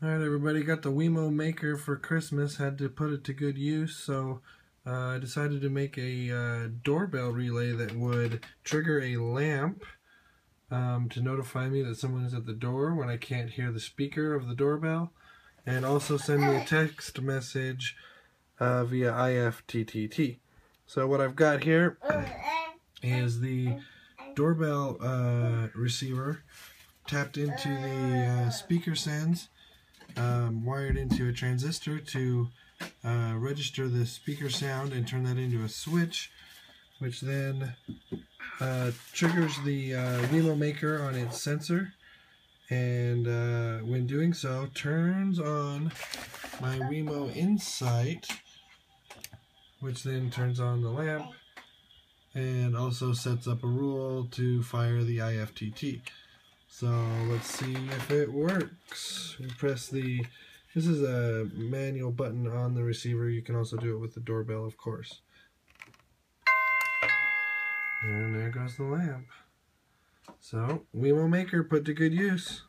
Alright everybody, got the Wemo maker for Christmas, had to put it to good use, so I decided to make a doorbell relay that would trigger a lamp to notify me that someone is at the door when I can't hear the speaker of the doorbell, and also send me a text message via Ifttt. So what I've got here is the doorbell receiver tapped into the speaker sends, wired into a transistor to register the speaker sound and turn that into a switch, which then triggers the Wemo maker on its sensor, and when doing so turns on my Wemo Insight, which then turns on the lamp and also sets up a rule to fire the Ifttt. So let's see if it works. We press this is a manual button on the receiver. You can also do it with the doorbell, of course. And there goes the lamp. So, Wemo maker put to good use.